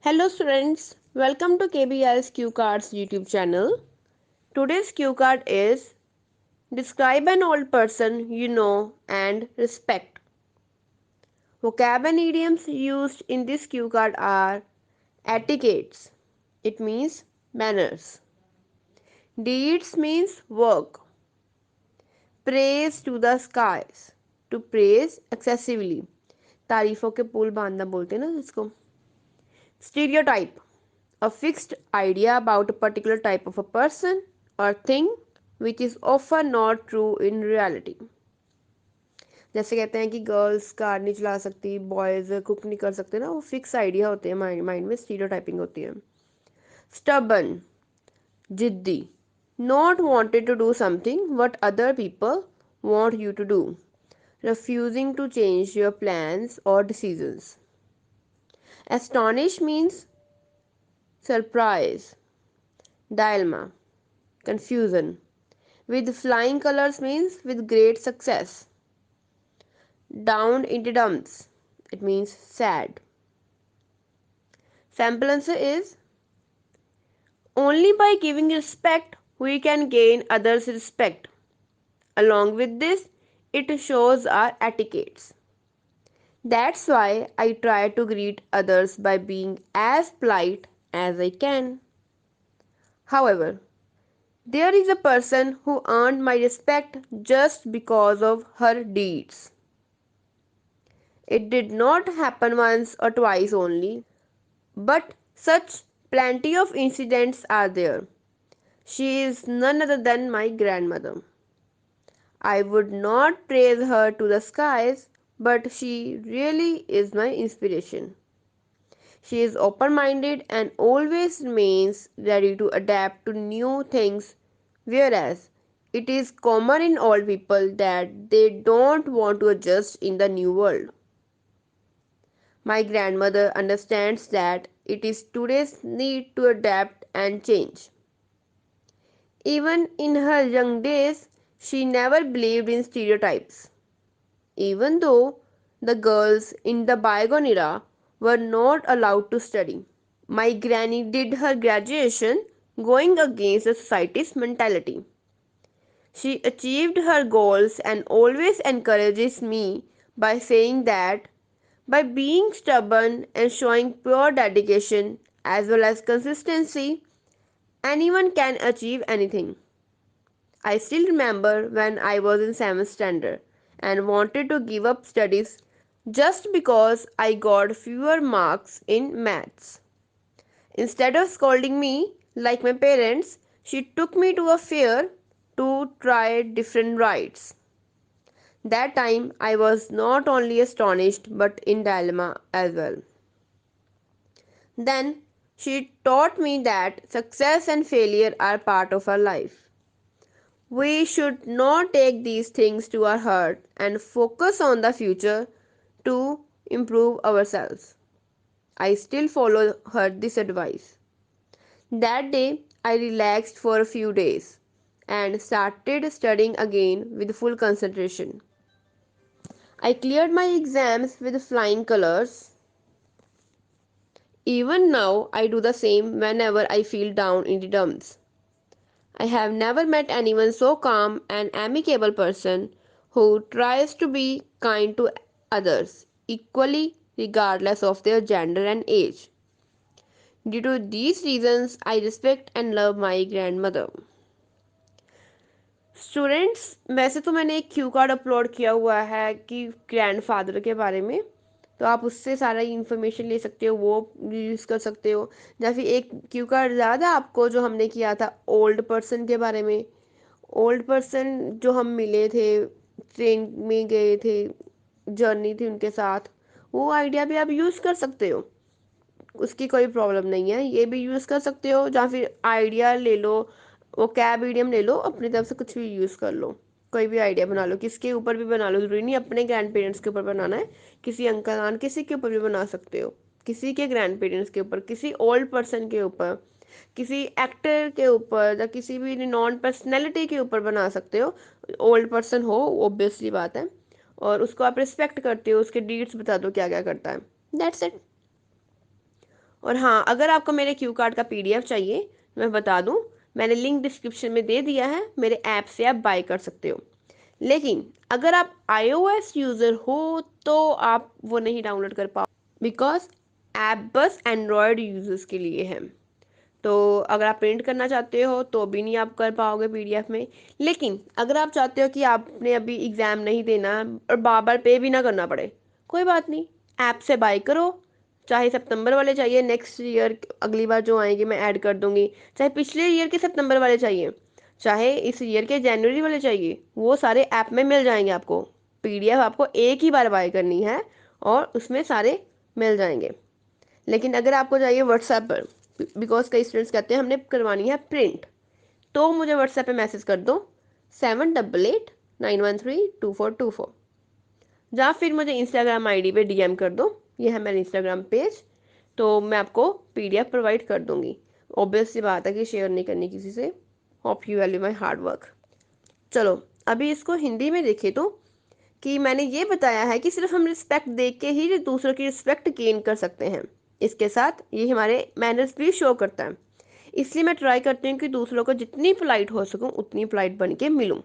Hello students, welcome to KBL's Q Cards YouTube channel. Today's Q card is describe an old person you know and respect. Vocab and idioms used in this Q card are etiquettes. It means manners. Deeds means work. Praise to the skies. To praise excessively. तारीफों के पुल बांधना बोलते हैं ना इसको. Stereotype. A fixed idea about a particular type of a person or thing which is often not true in reality. जैसे कहते हैं कि गर्ल्स कार नहीं चला सकती, बॉयज कुक नहीं कर सकते ना, वो फिक्स आइडिया होते हैं माइंड में, स्टीरियोटाइपिंग होती है. स्टबन, जिद्दी, not wanted to do something what other people want you to do, refusing to change your plans or decisions. Astonish means surprise. Dilemma, confusion. With flying colors means with great success. Down in the dumps, it means sad. Sample answer is only by giving respect we can gain others' respect. Along with this, it shows our etiquettes. That's why I try to greet others by being as polite as I can. However, there is a person who earned my respect just because of her deeds. It did not happen once or twice only, but such plenty of incidents are there. She is none other than my grandmother. I would not praise her to the skies, but she really is my inspiration. She is open minded and always remains ready to adapt to new things, whereas it is common in old people that they don't want to adjust in the new world. My grandmother understands that it is today's need to adapt and change. Even in her young days, she never believed in stereotypes. Even though the girls in the bygone era were not allowed to study. My granny did her graduation going against the society's mentality. She achieved her goals and always encourages me by saying that by being stubborn and showing pure dedication as well as consistency, anyone can achieve anything. I still remember when I was in 7th standard and wanted to give up studies just because I got fewer marks in maths. Instead of scolding me like my parents, she took me to a fair to try different rides. That time I was not only astonished but in dilemma as well. Then she taught me that success and failure are part of our life. We should not take these things to our heart and focus on the future to improve ourselves. I still follow her this advice. That day I relaxed for a few days and started studying again with full concentration. I cleared my exams with flying colors. Even now, I do the same whenever I feel down in the dumps. I have never met anyone so calm and amicable person who tries to be kind to others equally regardless of their gender and age. Due to these reasons, I respect and love my grandmother. Students, वैसे तो मैंने एक Q card upload किया हुआ है कि grandfather के बारे में, तो आप उससे सारा इंफॉर्मेशन ले सकते हो, वो यूज़ कर सकते हो. या फिर एक क्यू कार्ड याद है आपको जो हमने किया था ओल्ड पर्सन के बारे में. ओल्ड पर्सन जो हम मिले थे, ट्रेन में गए थे, जर्नी थी उनके साथ, वो आइडिया भी आप यूज़ कर सकते हो. उसकी कोई प्रॉब्लम नहीं है, ये भी यूज़ कर सकते हो. या फिर आइडिया ले लो, वो कैब ईडियम ले लो, अपनी तरफ से कुछ भी यूज़ कर लो. कोई भी आइडिया बना लो, किसके ऊपर भी बना लो, ज़रूरी नहीं अपने ग्रैंड पेरेंट्स के ऊपर बनाना है. किसी अंकल आंट किसी के ऊपर भी बना सकते हो, किसी के ग्रैंड पेरेंट्स के ऊपर, किसी ओल्ड पर्सन के ऊपर, किसी एक्टर के ऊपर या किसी भी नॉन पर्सनैलिटी के ऊपर बना सकते हो. ओल्ड पर्सन हो ऑब्वियसली बात है, और उसको आप रिस्पेक्ट करते हो, उसके डीड्स बता दो क्या क्या करता है. That's it. और हाँ, अगर आपको मेरे क्यू कार्ड का पीडीएफ चाहिए तो मैं बता दूं, मैंने लिंक डिस्क्रिप्शन में दे दिया है, मेरे ऐप से आप बाय कर सकते हो। लेकिन अगर आप iOS यूज़र हो तो आप वो नहीं डाउनलोड कर पाओ, बिकॉज ऐप बस एंड्रॉयड यूजर्स के लिए है। तो अगर आप प्रिंट करना चाहते हो तो भी नहीं आप कर पाओगे पीडीएफ में। लेकिन अगर आप चाहते हो कि आपने अभी एग्ज़ाम नहीं देना और बार बार पे भी ना करना पड़े, कोई बात नहीं, ऐप से बाय करो। चाहे सितंबर वाले चाहिए, नेक्स्ट ईयर अगली बार जो आएंगे मैं ऐड कर दूंगी। चाहे पिछले ईयर के सितंबर वाले चाहिए, चाहे इस ईयर के जनवरी वाले चाहिए, वो सारे ऐप में मिल जाएंगे आपको। पीडीएफ आपको एक ही बार बाय करनी है और उसमें सारे मिल जाएंगे। लेकिन अगर आपको चाहिए व्हाट्सएप पर, बिकॉज कई स्टूडेंट्स कहते हैं हमने करवानी है प्रिंट, तो मुझे व्हाट्सएप पे मैसेज कर दो 7889132424, या फिर मुझे इंस्टाग्राम आईडी पे डीएम कर दो, ये है मेरा इंस्टाग्राम पेज। तो मैं आपको पीडीएफ प्रोवाइड कर दूंगी। ऑब्वियस सी बात है कि शेयर नहीं करनी किसी से। Hope you value my hard work. चलो, अभी इसको हिंदी में देखें तो, कि मैंने ये बताया है कि सिर्फ हम रिस्पेक्ट देख के ही दूसरों की रिस्पेक्ट गेन कर सकते हैं। इसके साथ ये हमारे मैनर्स भी शो करता है। इसलिए मैं ट्राई करती हूँ कि दूसरों को जितनी पोलाइट हो सकूँ उतनी पोलाइट बन के मिलूँ।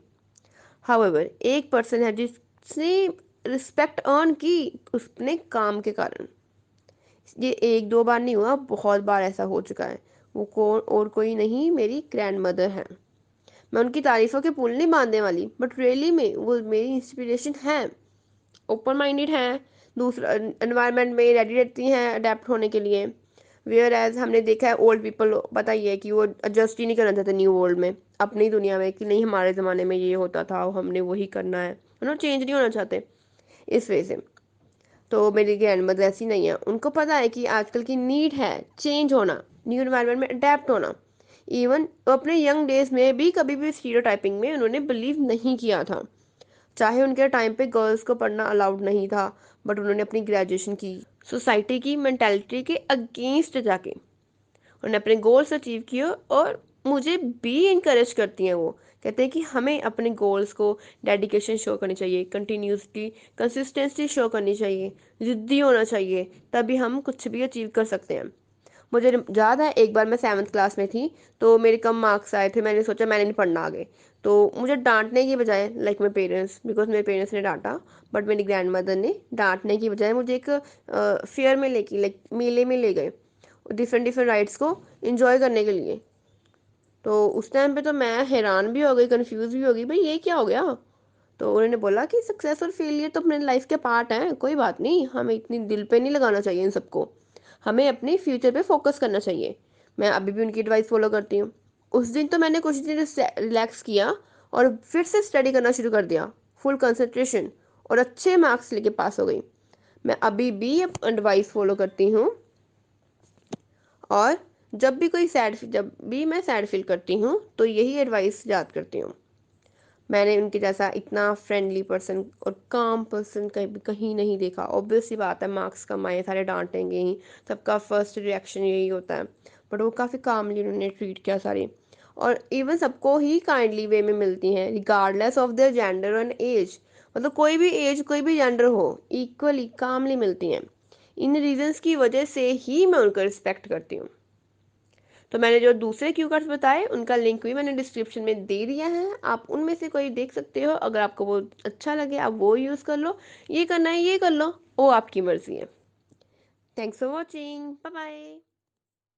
हाउएवर, एक पर्सन है जिसने रिस्पेक्ट अर्न की उसने काम के कारण। ये एक दो बार नहीं हुआ, बहुत बार ऐसा हो चुका है। वो कौन और कोई नहीं, मेरी ग्रैंड मदर है। मैं उनकी तारीफों के पुल नहीं बांधने वाली, बट रियली में वो मेरी इंस्पिरेशन है। ओपन माइंडेड हैं, दूसरा एनवायरनमेंट में रेडी रहती हैं अडेप्ट होने के लिए। वेयर एज हमने देखा है ओल्ड पीपल, पता ही है कि वो एडजस्ट ही नहीं करना चाहते न्यू वर्ल्ड में, अपनी दुनिया में, कि नहीं हमारे ज़माने में ये होता था हमने वही करना है, उन्होंने चेंज नहीं होना चाहते। इस वजह से तो मेरी ग्रैंड मदर ऐसी नहीं है, उनको पता है कि आजकल की नीड है चेंज होना, न्यू एनवायरनमेंट में अडेप्ट होना। इवन अपने यंग डेज में भी कभी भी स्टीरियोटाइपिंग में उन्होंने बिलीव नहीं किया था। चाहे उनके टाइम पे गर्ल्स को पढ़ना अलाउड नहीं था, बट उन्होंने अपनी ग्रेजुएशन की सोसाइटी की मेंटालिटी के अगेंस्ट जाके उन्होंने अपने गोल्स अचीव किए। और मुझे भी इनकरेज करती हैं वो, कहते हैं कि हमें अपने गोल्स को डेडिकेशन शो करनी चाहिए, कंटिन्यूसली कंसिस्टेंसी शो करनी चाहिए, जिद्दी होना चाहिए, तभी हम कुछ भी अचीव कर सकते हैं। मुझे याद है एक बार मैं 7th क्लास में थी, तो मेरे कम मार्क्स आए थे, मैंने सोचा मैंने नहीं पढ़ना आगे। तो मुझे डांटने की बजाय, लाइक मेरे पेरेंट्स, बिकॉज मेरे पेरेंट्स ने डांटा, बट मेरी ग्रैंड मदर ने डांटने की बजाय मुझे एक फेयर में लेके, लाइक मेले में ले गए, डिफरेंट डिफरेंट राइड्स को इंजॉय करने के लिए। तो उस टाइम पे तो मैं हैरान भी हो गई, कंफ्यूज भी हो गई, भाई ये क्या हो गया। तो उन्होंने बोला कि सक्सेस और फेलियर तो अपने लाइफ के पार्ट हैं, कोई बात नहीं, हमें इतनी दिल पे नहीं लगाना चाहिए इन सबको, हमें अपने फ्यूचर पे फोकस करना चाहिए। मैं अभी भी उनकी एडवाइस फॉलो करती हूँ। उस दिन तो मैंने कुछ दिन रिलैक्स किया और फिर से स्टडी करना शुरू कर दिया, फुल कंसंट्रेशन, और अच्छे मार्क्स लेके पास हो गई। मैं अभी भी एडवाइस फॉलो करती हूँ। और जब भी मैं सैड फील करती हूँ तो यही एडवाइस याद करती हूँ। मैंने उनके जैसा इतना फ्रेंडली पर्सन और काम पर्सन कहीं कहीं नहीं देखा। ऑब्वियस सी बात है, मार्क्स कम आए, सारे डांटेंगे ही, सबका फर्स्ट रिएक्शन यही होता है। बट वो काफ़ी कामली उन्होंने ट्रीट किया सारे, और इवन सबको ही काइंडली वे में मिलती हैं regardless of their gender and age. मतलब कोई भी एज कोई भी जेंडर हो, इक्वली कामली मिलती हैं। इन रीजंस की वजह से ही मैं उनको रिस्पेक्ट करती हूँ। तो मैंने जो दूसरे क्यू कार्ड्स बताए उनका लिंक भी मैंने डिस्क्रिप्शन में दे दिया है, आप उनमें से कोई देख सकते हो। अगर आपको वो अच्छा लगे आप वो यूज़ कर लो, ये करना है ये कर लो, वो आपकी मर्जी है। Thanks for watching, bye bye.